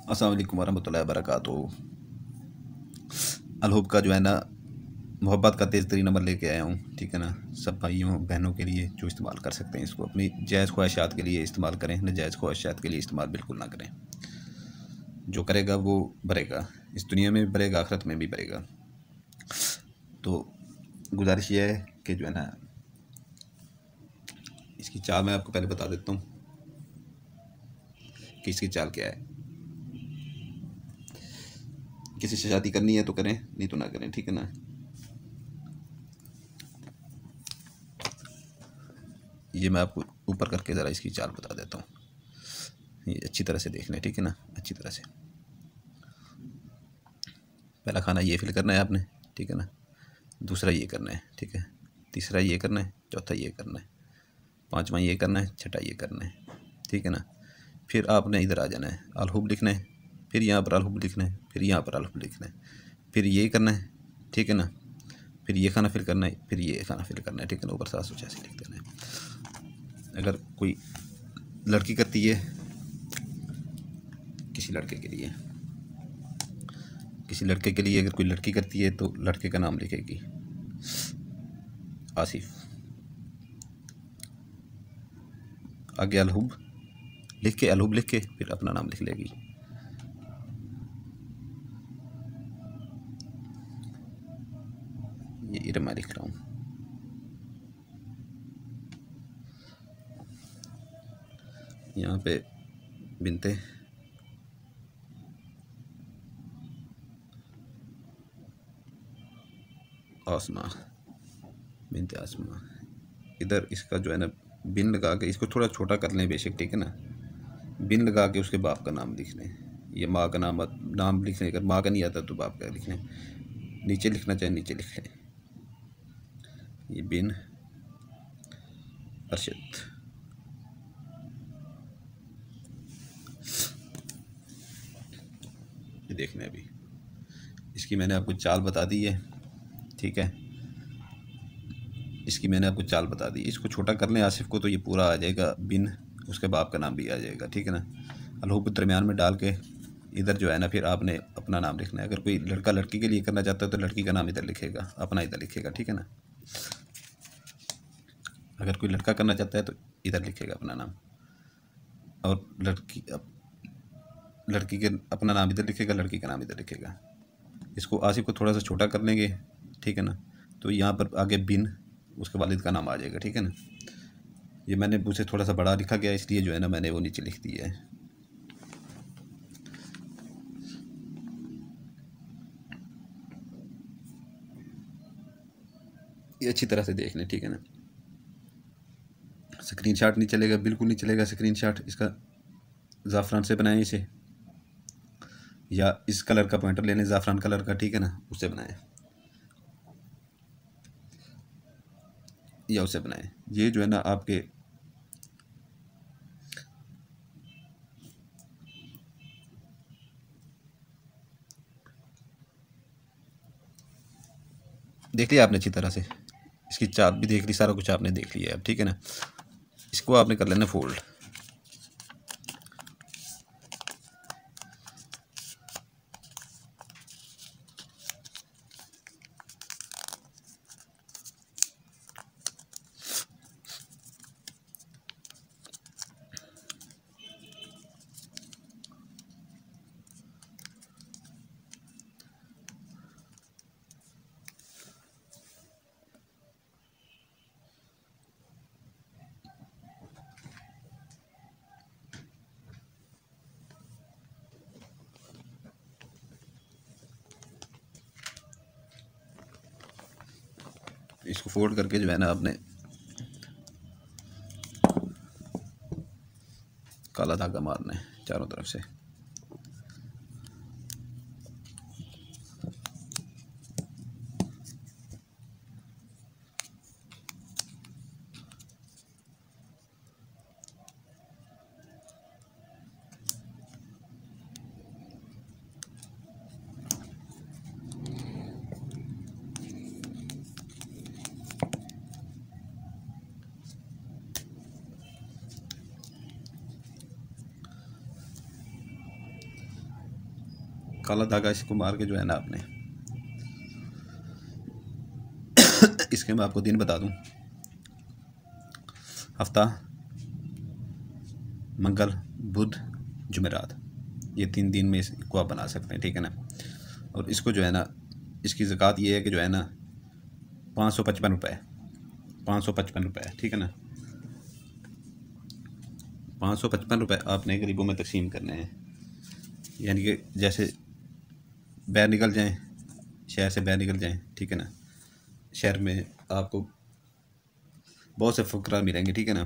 अस्सलाम वालेकुम वरहमतुल्लाहि वबरकातुहू। अलहुब का जो है ना मोहब्बत का तेज़ तरीन अमल लेके आया हूँ, ठीक है ना। सब भाइयों बहनों के लिए जो इस्तेमाल कर सकते हैं इसको, अपनी जायज़ ख्वाहिशात के लिए इस्तेमाल करें, नाजायज़ ख्वाहिशात के लिए इस्तेमाल बिल्कुल ना करें। जो करेगा वो भरेगा, इस दुनिया में भी भरेगा, आखिरत में भी भरेगा। तो गुजारिश ये है कि जो है ना, इसकी चाल मैं आपको पहले बता देता हूँ कि इसकी चाल क्या है। किसी से शादी करनी है तो करें, नहीं तो ना करें, ठीक है ना। ये मैं आपको ऊपर करके ज़रा इसकी चाल बता देता हूँ। ये अच्छी तरह से देख लें, ठीक है ना, अच्छी तरह से। पहला खाना ये फिल करना है आपने, ठीक है ना। दूसरा ये करना है, ठीक है। तीसरा ये करना है, चौथा ये करना है, पांचवा ये करना है, छठा ये करना है, ठीक है ना। फिर आपने इधर आ जाना है, अलहुब लिखना है, फिर यहाँ पर अलहुब लिखना है, फिर यहाँ पर अलहुब लिखना है, फिर ये करना है, ठीक है ना। फिर ये खाना फिल करना है, फिर ये खाना फिल करना है, ठीक है ना। ऊपर 786 लिख देना है। अगर कोई लड़की करती है, किसी लड़के के लिए, किसी लड़के के लिए अगर कोई लड़की करती है तो लड़के का नाम लिखेगी आसिफ, आगे अलहुब लिख के, अलहुब लिख के फिर अपना नाम लिख लेगी। ये इरमा लिख रहा हूँ। यहाँ पे बिनते आसमा, बिनते आसमा। इधर इसका जो है ना बिन लगा के इसको थोड़ा छोटा कर लें बेशक, ठीक है ना। बिन लगा के उसके बाप का नाम लिख लें, या माँ का नाम लिख लें। अगर माँ का नहीं आता तो बाप का लिख लें। नीचे लिखना चाहे नीचे लिख लें। ये बिन अरशद। ये देखना अभी इसकी मैंने आपको चाल बता दी है, ठीक है। इसकी मैंने आपको चाल बता दी। इसको छोटा कर लें आसिफ को तो ये पूरा आ जाएगा बिन, उसके बाप का नाम भी आ जाएगा, ठीक है ना। अलहुब दरमियान में डाल के इधर जो है ना फिर आपने अपना नाम लिखना है। अगर कोई लड़का लड़की के लिए करना चाहता है तो लड़की का नाम इधर लिखेगा, अपना इधर लिखेगा, ठीक है ना। अगर कोई लड़का करना चाहता है तो इधर लिखेगा अपना नाम, और लड़की के अपना नाम इधर लिखेगा, लड़की का नाम इधर लिखेगा। इसको आसिफ को थोड़ा सा छोटा कर लेंगे, ठीक है ना। तो यहाँ पर आगे बिन उसके वालिद का नाम आ जाएगा, ठीक है ना। ये मैंने उसे थोड़ा सा बड़ा लिखा गया इसलिए जो है ना मैंने वो नीचे लिख दिया है। ये अच्छी तरह से देख लें, ठीक है ना। स्क्रीनशॉट नहीं चलेगा, बिल्कुल नहीं चलेगा स्क्रीनशॉट। इसका ज़ाफ़रान से बनाएं इसे, या इस कलर का पॉइंटर लेने ज़ाफ़रान कलर का, ठीक है ना, उससे बनाएं या उसे बनाएं। ये जो है ना आपके देख लिया आपने अच्छी तरह से, इसकी चाप भी देख ली, सारा कुछ आपने देख लिया अब, ठीक है ना। इसको आपने कर लेना फोल्ड। इसको फोल्ड करके जो है ना आपने काला धागा मारना है चारों तरफ से। काला धागा इसको मार के जो है ना आपने इसके मैं आपको दिन बता दूं, हफ्ता मंगल बुध जुमेरात, ये 3 दिन में इसको आप बना सकते हैं, ठीक है ना। और इसको जो है ना, इसकी ज़कात ये है कि जो है ना 555 रुपये, 555 रुपये, ठीक है ना। 555 रुपये आपने गरीबों में तकसीम करने हैं, यानी कि जैसे बाहर निकल जाएं, शहर से बाहर निकल जाएं, ठीक है ना। शहर में आपको बहुत से फकरा मिलेंगे, ठीक है ना।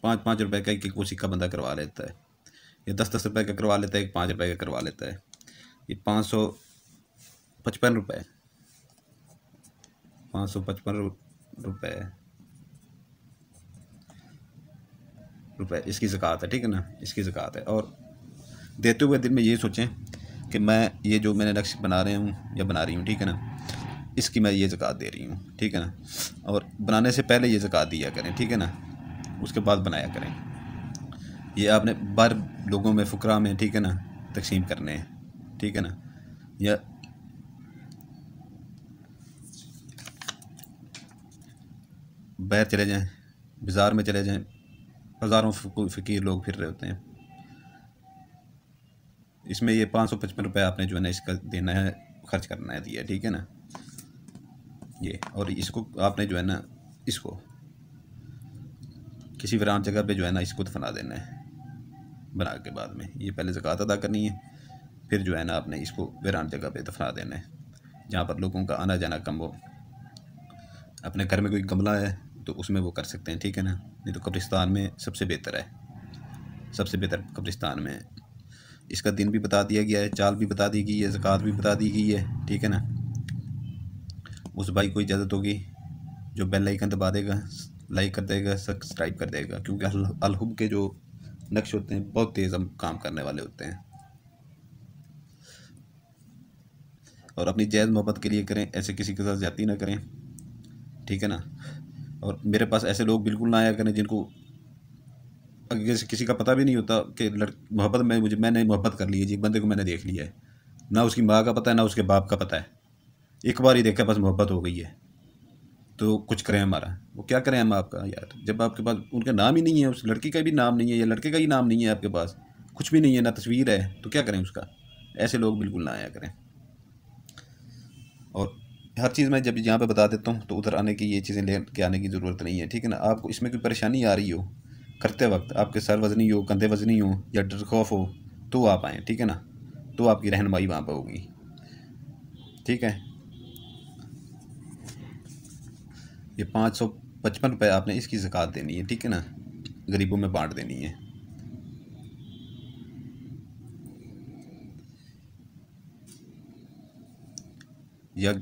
5-5 रुपये का एक सिक्का बंदा करवा लेता है, या 10-10 रुपये का करवा लेता है, 5 रुपये का करवा लेता है। ये 555 रुपये, 555 रुपये इसकी ज़कात है, ठीक है ना, इसकी ज़कात है। और देते हुए दिन में ये सोचें कि मैं ये जो मैंने नक्श बना रहे हूँ या बना रही हूँ, ठीक है ना, इसकी मैं ये ज़कात दे रही हूँ, ठीक है ना। और बनाने से पहले ये ज़कात दिया करें, ठीक है ना, उसके बाद बनाया करें। ये आपने बाहर लोगों में, फुकरा में, ठीक है ना, तकसीम करने हैं, ठीक है ना। या बाहर चले जाएं, बाज़ार में चले जाएं, हज़ारों फ़कीर लोग फिर रहे होते हैं, इसमें ये 555 रुपये आपने जो है ना इसका देना है, खर्च करना है, दिया, ठीक है ना ये। और इसको आपने जो है ना, इसको किसी वीरान जगह पे जो है ना इसको दफना देना है बना के बाद में। ये पहले ज़कात अदा करनी है, फिर जो है ना आपने इसको वीरान जगह पे दफना देना है, जहाँ पर लोगों का आना जाना कम हो। अपने घर में कोई गमला है तो उसमें वो कर सकते हैं, ठीक है ना, नहीं तो कब्रिस्तान में सबसे बेहतर है, सबसे बेहतर कब्रिस्तान में। इसका दिन भी बता दिया गया है, चाल भी बता दी गई है, ज़कात भी बता दी गई है, ठीक है ना। उस भाई को इजाज़त होगी जो बेल आइकन दबा देगा, लाइक कर देगा, सब्सक्राइब कर देगा, क्योंकि अलहुब के जो नक्श होते हैं बहुत तेज़ हम काम करने वाले होते हैं। और अपनी जायज़ मोहब्बत के लिए करें, ऐसे किसी के साथ ज़्यादती ना करें, ठीक है ना। और मेरे पास ऐसे लोग बिल्कुल ना आया करें जिनको किसी का पता भी नहीं होता कि मोहब्बत में मैंने मोहब्बत कर ली है जी, बंदे को मैंने देख लिया है, ना उसकी माँ का पता है ना उसके बाप का पता है, एक बार ही देखा बस मोहब्बत हो गई है, तो कुछ करें हमारा। वो क्या करें हम आपका यार, जब आपके पास उनका नाम ही नहीं है, उस लड़की का भी नाम नहीं है, या लड़के का ही नाम नहीं है, आपके पास कुछ भी नहीं है, ना तस्वीर है, तो क्या करें उसका। ऐसे लोग बिल्कुल ना आया करें। और हर चीज़ मैं जब यहाँ पे बता देता हूँ तो उधर आने की, ये चीज़ें ले के आने की ज़रूरत नहीं है, ठीक है ना। आपको इसमें कोई परेशानी आ रही हो करते वक्त, आपके सर वजनी हो, कंधे वजनी हो, या डर खौफ हो, तो आप आएँ, ठीक है ना, तो आपकी रहनुमाई वहाँ पर होगी, ठीक है। ये 555 रुपये आपने इसकी ज़कात देनी है, ठीक है ना, गरीबों में बांट देनी है। या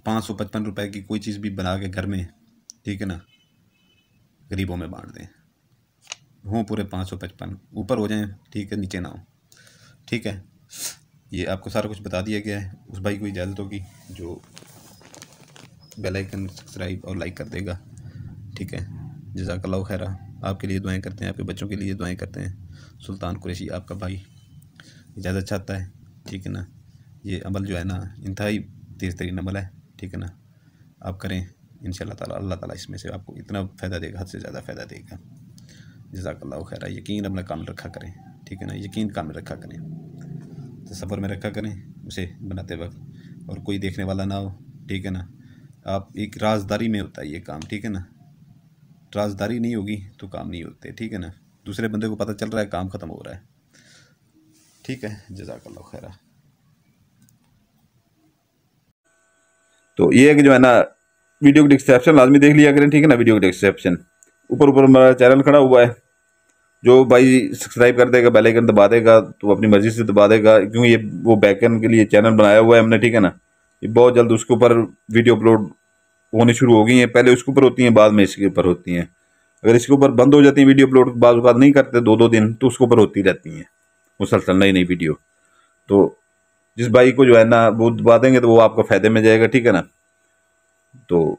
555 रुपये की कोई चीज़ भी बना के घर में, ठीक है ना, गरीबों में बांट दें, हों पूरे 555, ऊपर हो जाएं, ठीक है, नीचे ना हो, ठीक है। ये आपको सारा कुछ बता दिया गया है। उस भाई को इजाज़त होगी जो बेल आइकन सब्सक्राइब और लाइक कर देगा, ठीक है। जज़ाकल्लाहु खैरा। आपके लिए दुआएं करते हैं, आपके बच्चों के लिए दुआएं करते हैं। सुल्तान कुरैशी आपका भाई इजाज़त चाहता है, ठीक है ना। ये अमल जो है ना इंतहाई तेज़ तरीन अमल है, ठीक है ना, आप करें इंशाअल्लाह ताला, अल्लाह ताला इसमें से आपको इतना फ़ायदा देगा, हद से ज़्यादा फ़ायदा देगा। जज़ाकल्लाहु खैरा। यकीन अपना काम रखा करें, ठीक है ना, यकीन काम में रखा करें, तो सफ़र में रखा करें उसे बनाते वक्त, और कोई देखने वाला ना हो, ठीक है ना। आप एक राजदारी में होता है ये काम, ठीक है ना, राजदारी नहीं होगी तो काम नहीं होते, ठीक है ना। दूसरे बंदे को पता चल रहा है, काम ख़त्म हो रहा है, ठीक है। जज़ाकल्लाहु खैरा। तो ये है कि जो है ना वीडियो की डिस्क्रिप्शन लाजमी देख लिया करें, ठीक है ना। वीडियो की डिस्क्रिप्शन ऊपर हमारा चैनल खड़ा हुआ है, जो भाई सब्सक्राइब कर देगा, बेल आइकन दबा देगा, तो अपनी मर्जी से दबा देगा, क्योंकि ये वो बैकएंड के लिए चैनल बनाया हुआ है हमने, ठीक है ना। ये बहुत जल्द उसके ऊपर वीडियो अपलोड होनी शुरू हो गई हैं, पहले उसके ऊपर होती हैं, बाद में इसके ऊपर होती हैं। अगर इसके ऊपर बंद हो जाती है वीडियो अपलोड, बाद बात नहीं करते 2-2 दिन, तो उसके ऊपर होती रहती हैं मुसलसल नई नई वीडियो। तो जिस भाई को जो है ना वो दबा देंगे तो वो आपको फ़ायदे में जाएगा, ठीक है ना। तो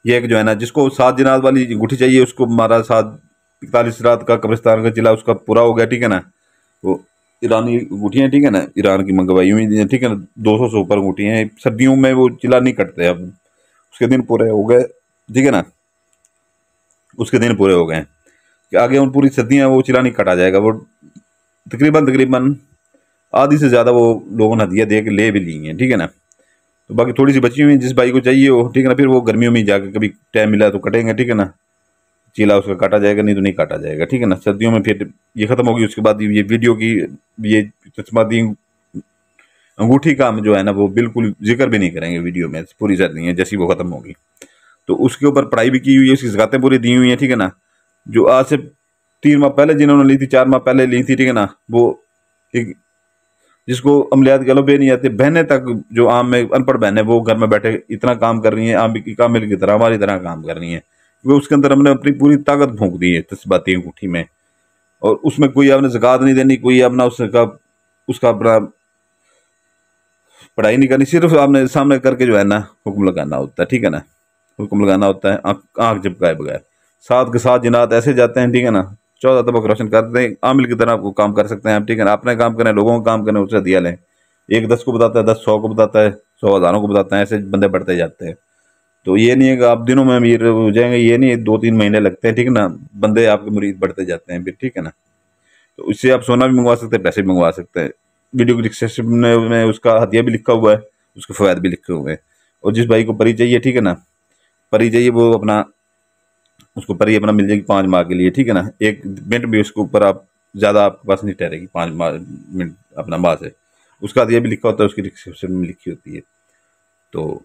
ये एक जो है ना जिसको 7 जनात वाली अंगूठी चाहिए, उसको हमारा 41 रात का कब्रिस्तान का जिला उसका पूरा हो गया, ठीक है ना। वो ईरानी अंगूठियाँ, ठीक है ना, ईरान की मंगवाई हुई हैं, ठीक है ना, 200 से ऊपर अंगूठियाँ हैं। सर्दियों में वो चिल्ला नहीं कटते, अब उसके दिन पूरे हो गए, ठीक है ना, उसके दिन पूरे हो गए हैं कि आगे उन पूरी सर्दियाँ वो चिल्ला नहीं काटा जाएगा। वो तकरीबन तकरीबन आधी से ज़्यादा वो लोगों ने हदिया दे के ले भी ली हैं, ठीक है ना। तो बाकी थोड़ी सी बची हुई है, जिस भाई को चाहिए हो, ठीक है ना, फिर वो गर्मियों में जाकर कभी टाइम मिला तो कटेंगे, ठीक है ना, चीला उसका काटा जाएगा, नहीं तो नहीं काटा जाएगा, ठीक है ना। सर्दियों में फिर ये खत्म होगी, उसके बाद ये वीडियो की ये चश्मादी अंगूठी का हम जो है ना वो बिल्कुल जिक्र भी नहीं करेंगे वीडियो में, पूरी सर्दी है जैसी वो खत्म होगी। तो उसके ऊपर पढ़ाई भी की हुई है, उसकी ज़कातें पूरी दी हुई हैं, ठीक है ना। जो आज से 3 माह पहले जिन्होंने ली थी, 4 माह पहले ली थी, ठीक है ना, वो एक जिसको अमलियात कह लो बे नहीं आते, बहनें तक जो आम में अनपढ़ बहनें वो घर में बैठे इतना काम कर रही हैं, आम की कामिल की तरह हमारी तरह काम कर रही हैं। वो उसके अंदर हमने अपनी पूरी ताकत फूंक दी है तस्बाती अंगूठी में। और उसमें कोई आपने ज़कात नहीं देनी, कोई अपना उसका अपना पढ़ाई नहीं करनी, सिर्फ आपने सामने करके जो है ना हुक्म लगाना होता है, ठीक है ना। हुक्म लगाना होता है आँख झपकाए बगैर। साथ के साथ जिनात ऐसे जाते हैं, ठीक है ना, 14 तबक रोशन करते हैं, आमिल की तरह आपको काम कर सकते हैं आप, ठीक है ना। अपने काम करें, लोगों का काम करें, उससे दिया लें। एक 10 को बताता है, 10 100 को बताता है, 100 हज़ारों को बताता है, ऐसे बंदे बढ़ते जाते हैं। तो ये नहीं है कि आप दिनों में अमीर हो जाएंगे, ये नहीं है, 2-3 महीने लगते हैं, ठीक है ना, बंदे आपके मुरीद बढ़ते जाते हैं फिर, ठीक है ना। तो इससे आप सोना भी मंगवा सकते हैं, पैसे भी मंगवा सकते हैं। वीडियो की डिस्क्रिप्शन में उसका हदिया भी लिखा हुआ है, उसके फ़वाद भी लिखे हुए हैं। और जिस भाई को परी चाहिए, ठीक है ना, परी चाहिए, वो अपना उसको परी अपना मिल जाएगी 5 माह के लिए, ठीक है ना। एक मिनट भी उसके ऊपर आप ज़्यादा आपके पास नहीं ठहरेगी, 5 मिनट अपना माह से। उसका हदिया भी लिखा होता है, उसकी डिस्क्रिप्शन में लिखी होती है। तो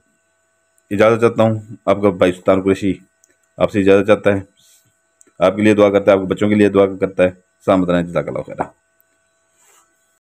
इजाज़त चाहता हूँ, आपका भाई सुल्तान कुरैशी आपसे इजाज़त चाहता है। आपके लिए दुआ करता है, आपके बच्चों के लिए दुआ करता है। सलामत रहें, जज़ाकल्लाह खैर।